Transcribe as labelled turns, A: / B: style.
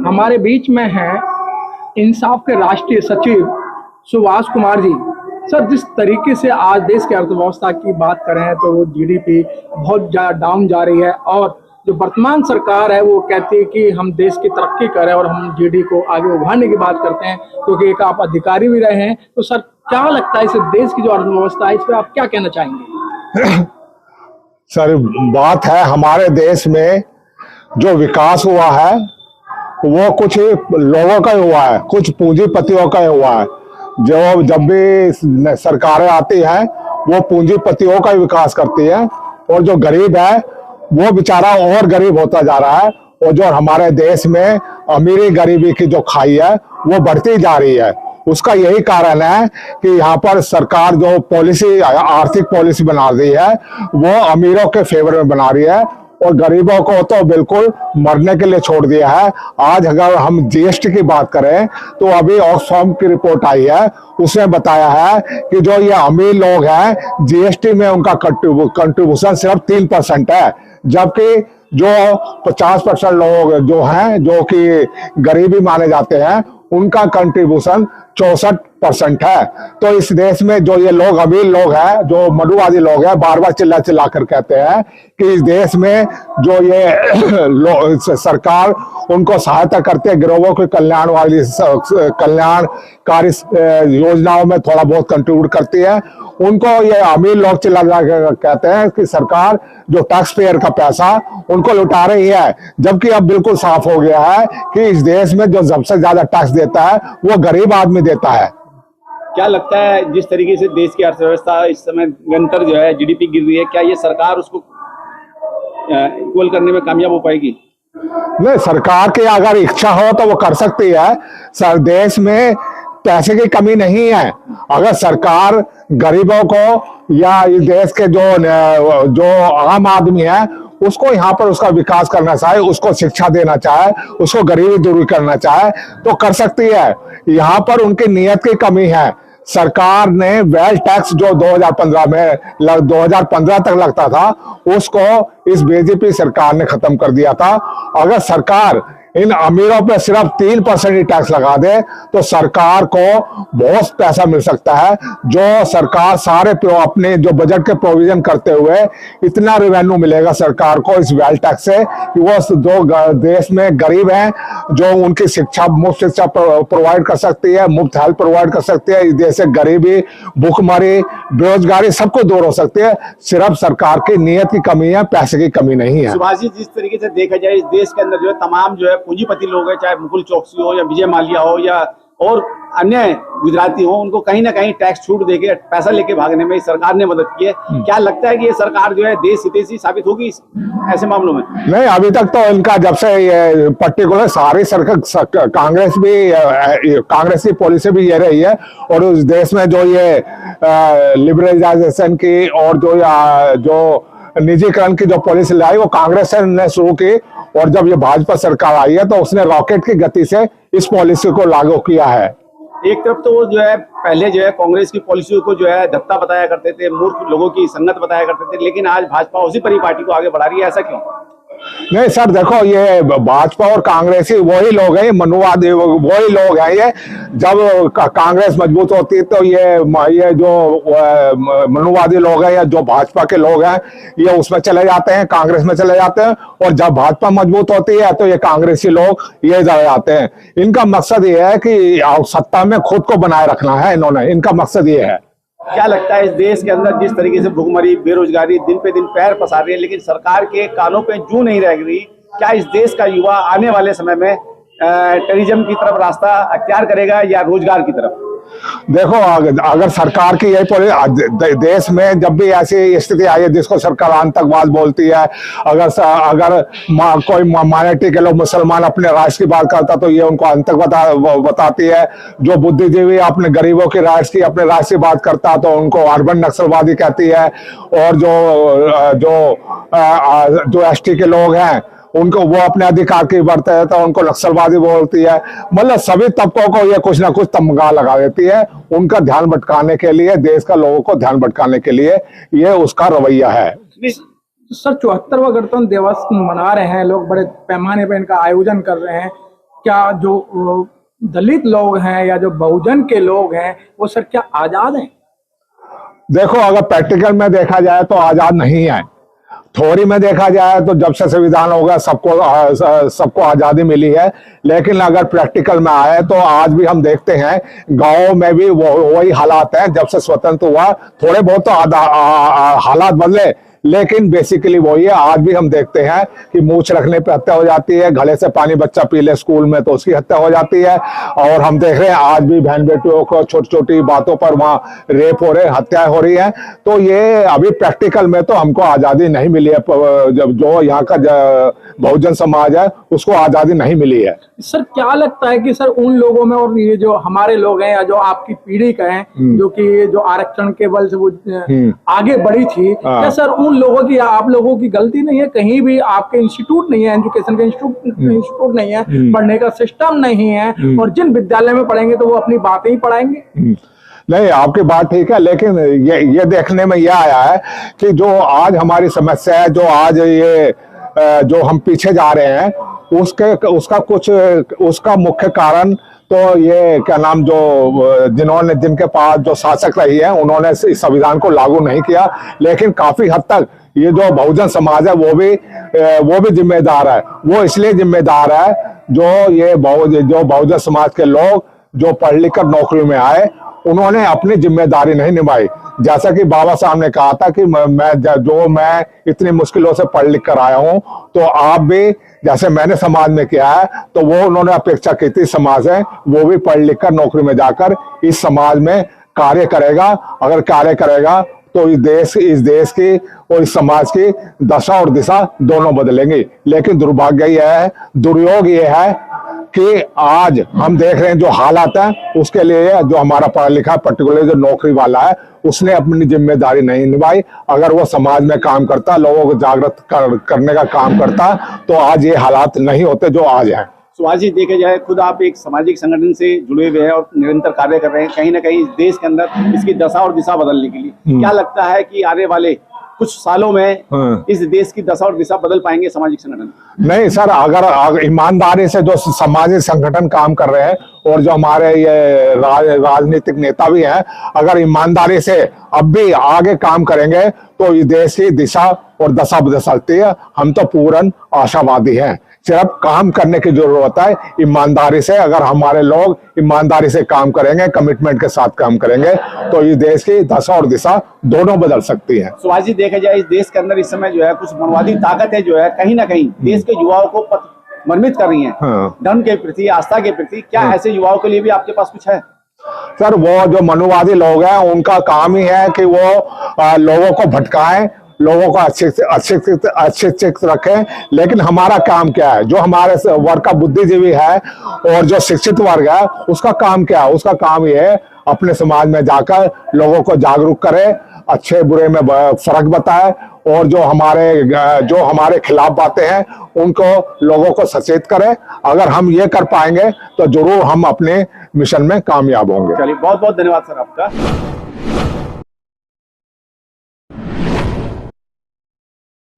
A: हमारे बीच में हैं इंसाफ के राष्ट्रीय सचिव सुभाष कुमार जी। सर, जिस तरीके से आज देश की अर्थव्यवस्था की बात करें तो वो जीडीपी बहुत डाउन जा रही है और जो वर्तमान सरकार है वो कहती है कि हम देश की तरक्की करें और हम जीडीपी को आगे उभारने की बात करते हैं, क्योंकि एक आप अधिकारी भी रहे हैं। तो सर, क्या लगता है इस देश की जो अर्थव्यवस्था है इस पर आप क्या कहना चाहेंगे?
B: सर, बात है हमारे देश में जो विकास हुआ है वो कुछ लोगों का हुआ है, कुछ पूंजीपतियों का हुआ है। जो जब भी सरकारें आती हैं वो पूंजीपतियों का विकास करती है और जो गरीब है वो बेचारा और गरीब होता जा रहा है। और जो हमारे देश में अमीरी गरीबी की जो खाई है वो बढ़ती जा रही है। उसका यही कारण है कि यहाँ पर सरकार जो पॉलिसी, आर्थिक पॉलिसी बना रही है वो अमीरों के फेवर में बना रही है और गरीबों को तो बिल्कुल मरने के लिए छोड़ दिया है। आज अगर हम जीएसटी की बात करें तो अभी ऑक्सफैम की रिपोर्ट आई है, उसने बताया है कि जो ये अमीर लोग हैं जीएसटी में उनका कंट्रीब्यूशन सिर्फ 3% है, जबकि जो 50% लोग जो हैं जो कि गरीबी माने जाते हैं उनका कंट्रीब्यूशन 64% है। तो इस देश में जो ये लोग अमीर लोग हैं, जो मनुवादी लोग हैं, बार बार चिल्ला चिल्ला कर कहते हैं कि इस देश में जो ये सरकार उनको सहायता करती है, गिरोहों के कल्याण वाली कल्याणकारी योजनाओं में थोड़ा बहुत कंट्रीब्यूट करती है, उनको ये अमीर लोग चिल्ला कहते हैं कि सरकार जो टैक्स पेयर का पैसा उनको लुटा रही है। जबकि अब बिल्कुल साफ हो गया है कि इस देश में जो सबसे ज्यादा टैक्स देता है वो गरीब आदमी देता है।
C: क्या लगता है जिस तरीके से देश की अर्थव्यवस्था इस समय निरंतर जो है जीडीपी गिर रही है, क्या ये सरकार उसको इक्वल करने में कामयाब हो पाएगी?
B: नहीं, सरकार की अगर इच्छा हो तो वो कर सकती है। सर, देश में पैसे की कमी नहीं है। अगर सरकार गरीबों को या इस देश के जो आम आदमी है उसको यहाँ पर उसका विकास करना चाहे, उसको शिक्षा देना चाहे, उसको गरीबी दूर करना चाहे तो कर सकती है। यहाँ पर उनकी नीयत की कमी है। सरकार ने वेल्थ टैक्स जो 2015 तक लगता था उसको इस बीजेपी सरकार ने खत्म कर दिया था। अगर सरकार इन अमीरों पे सिर्फ 3% ही टैक्स लगा दे तो सरकार को बहुत पैसा मिल सकता है। जो सरकार सारे अपने जो बजट के प्रोविजन करते हुए इतना रेवेन्यू मिलेगा सरकार को इस वेल्थ टैक्स से कि वो जो देश में गरीब हैं जो उनकी शिक्षा, मुफ्त शिक्षा प्रोवाइड कर सकती है, मुफ्त हेल्थ प्रोवाइड कर सकती है। इस देश से गरीबी, भूखमरी, बेरोजगारी सबको दूर हो सकती है। सिर्फ सरकार की नीयत की कमी है, पैसे की कमी नहीं है।
C: सुभाष जी, जिस तरीके से देखा जाए इस देश के अंदर जो है तमाम जो है पूंजीपति लोग हैं, चाहे मुकुल चौकसी हो या विजय माल्या हो या और अन्य गुजराती हो, उनको कहीं ना कहीं टैक्स छूट देके पैसा लेके भागने में सरकार ने मदद की है। क्या लगता है कि ये सरकार जो है देश हितैषी साबित होगी ऐसे मामलों में?
B: नहीं, अभी तक तो इनका जब से ये पर्टिकुलर सारी सरकार कांग्रेस की पॉलिसी भी ये रही है और उस देश में जो ये लिबरलाइजेशन की और जो निजीकरण की जो पॉलिसी लाई वो कांग्रेस ने शुरू की और जब ये भाजपा सरकार आई है तो उसने रॉकेट की गति से इस पॉलिसी को लागू किया है।
C: एक तरफ तो वो जो है पहले जो है कांग्रेस की पॉलिसी को जो है धत्ता बताया करते थे, मूर्ख लोगों की संगत बताया करते थे, लेकिन आज भाजपा उसी पार्टी को आगे बढ़ा रही है, ऐसा क्यों?
B: नहीं सर, देखो ये भाजपा और कांग्रेसी वही लोग हैं, मनुवादी वही लोग हैं। ये जब कांग्रेस मजबूत होती है तो ये जो मनुवादी लोग हैं या जो भाजपा के लोग हैं ये उसमें चले जाते हैं, कांग्रेस में चले जाते हैं। और जब भाजपा मजबूत होती है तो ये कांग्रेसी लोग ये चले जाते हैं। इनका मकसद ये है कि सत्ता में खुद को बनाए रखना है, इनका मकसद ये है।
C: क्या लगता है इस देश के अंदर जिस तरीके से भुखमरी, बेरोजगारी दिन पे दिन पैर पसार रही है, लेकिन सरकार के कानों पे जूं नहीं रह रही, क्या इस देश का युवा आने वाले समय में टूरिज्म की तरफ रास्ता अख्तियार करेगा या रोजगार की तरफ?
B: देखो, अगर सरकार की यही देश में जब भी ऐसी स्थिति आई है जिसको सरकार आतंकवाद बोलती है, अगर कोई माइनॉरिटी के लोग मुसलमान अपने राष्ट्र की बात करता तो ये उनको आतंकवाद बताती है। जो बुद्धिजीवी अपने गरीबों की राष्ट्र की, अपने राष्ट्र की बात करता तो उनको अर्बन नक्सलवादी कहती है। और जो एसटी के लोग हैं उनको वो अपने अधिकार की बढ़ते हैं तो उनको नक्सलवादी बोलती है। मतलब सभी तबकों को ये कुछ ना कुछ तमगा लगा देती है, उनका ध्यान भटकाने के लिए, देश का लोगों को ध्यान भटकाने के लिए ये उसका रवैया है।
A: सर, 74वां गणतंत्र दिवस मना रहे हैं लोग, बड़े पैमाने पर इनका आयोजन कर रहे हैं क्या जो दलित लोग हैं या जो बहुजन के लोग हैं वो सर क्या आजाद हैं?
B: देखो, अगर प्रैक्टिकल में देखा जाए तो आजाद नहीं है। थ्योरी में देखा जाए तो जब से संविधान हो गया सबको आजादी मिली है, लेकिन अगर प्रैक्टिकल में आए तो आज भी हम देखते हैं गांवों में भी वही हालात हैं। जब से स्वतंत्र हुआ थोड़े बहुत तो हालात बदले, लेकिन बेसिकली वही है। आज भी हम देखते हैं कि मूछ रखने पे हत्या हो जाती है, गले से पानी बच्चा पी ले स्कूल में तो उसकी हत्या हो जाती है। और हम देख रहे हैं आज भी बहन बेटियों को छोटी छोटी बातों पर वहां रेप हो रहे, हत्याएं हो रही हैं। तो ये अभी प्रैक्टिकल में तो हमको आजादी नहीं मिली है। जब जो यहाँ का बहुजन समाज है उसको आजादी नहीं मिली है।
A: सर क्या लगता है कि सर उन लोगों में और ये जो हमारे लोग हैं या जो आपकी पीढ़ी का है जो कि जो आरक्षण के बल से वो आगे बढ़ी थी, क्या सर उन लोगों की या आप लोगों की गलती नहीं है? कहीं भी आपके इंस्टीट्यूट नहीं है, एजुकेशन के इंस्टीट्यूट नहीं है, पढ़ने का सिस्टम नहीं है, और जिन विद्यालय में पढ़ेंगे तो वो अपनी बातें ही पढ़ाएंगे।
B: नहीं, आपकी बात ठीक है, लेकिन ये देखने में यह आया है कि जो आज हमारी समस्या है, जो आज ये जो हम पीछे जा रहे हैं, उसका मुख्य कारण तो ये क्या नाम जो जिनके पास जो शासक रही है उन्होंने इस संविधान को लागू नहीं किया। लेकिन काफी हद तक ये जो बहुजन समाज है वो भी जिम्मेदार है। वो इसलिए जिम्मेदार है जो बहुजन समाज के लोग जो पढ़ लिख कर नौकरी में आए उन्होंने अपनी जिम्मेदारी नहीं निभाई। जैसा कि बाबा साहब ने कहा था कि मैं इतनी मुश्किलों से पढ़ लिख कर आया हूं, तो आप भी जैसे मैंने समाज में किया है, तो वो उन्होंने अपेक्षा की थी समाज है वो भी पढ़ लिख कर नौकरी में जाकर इस समाज में कार्य करेगा। अगर कार्य करेगा तो इस देश की और इस समाज की दशा और दिशा दोनों बदलेंगी। लेकिन दुर्योग ये है कि आज हम देख रहे हैं जो हालात हैं, उसके लिए जो हमारा पढ़ा लिखा पर्टिकुलर जो नौकरी वाला है उसने अपनी जिम्मेदारी नहीं निभाई। अगर वो समाज में काम करता, लोगों को जागृत करने का काम करता, तो आज ये हालात नहीं होते जो आज हैं।
C: सुभाष जी, देखा जाए खुद आप एक सामाजिक संगठन से जुड़े हुए हैं और निरंतर कार्य कर रहे हैं कहीं ना कहीं इस देश के अंदर इसकी दशा और दिशा बदलने के लिए। क्या लगता है कि आने वाले कुछ सालों में इस देश की दशा और दिशा बदल पाएंगे सामाजिक संगठन?
B: नहीं सर, अगर ईमानदारी से जो सामाजिक संगठन काम कर रहे हैं और जो हमारे ये राजनीतिक नेता भी हैं, अगर ईमानदारी से अब भी आगे काम करेंगे तो इस देश की दिशा और दशा बदल सकती है। हम तो पूर्ण आशावादी हैं। सिर्फ काम करने की जरूरत है ईमानदारी से। अगर हमारे लोग ईमानदारी से काम करेंगे, कमिटमेंट के साथ काम करेंगे, तो इस देश की दशा और दिशा दोनों बदल सकती है।
C: सुभाष जी, देखा जाए इस देश के अंदर इस समय जो है कुछ मनवादी ताकतें जो है कहीं ना कहीं देश के युवाओं को मर्मित कर रही है धर्म के प्रति, आस्था के प्रति। क्या ऐसे युवाओं के लिए भी आपके पास कुछ है?
B: सर, वो जो मनुवादी लोग हैं उनका काम ही है कि वो लोगों को भटकाएं, लोगों को अशिक्षित रखें। लेकिन हमारा काम क्या है? जो हमारे वर्ग का बुद्धिजीवी है और जो शिक्षित वर्ग है उसका काम क्या है? उसका काम ये है अपने समाज में जाकर लोगों को जागरूक करे, अच्छे बुरे में फर्क बताए, और जो हमारे खिलाफ बातें हैं उनको लोगों को सचेत करें। अगर हम ये कर पाएंगे तो जरूर हम अपने मिशन में कामयाब होंगे।
C: चलिए, बहुत बहुत धन्यवाद सर आपका।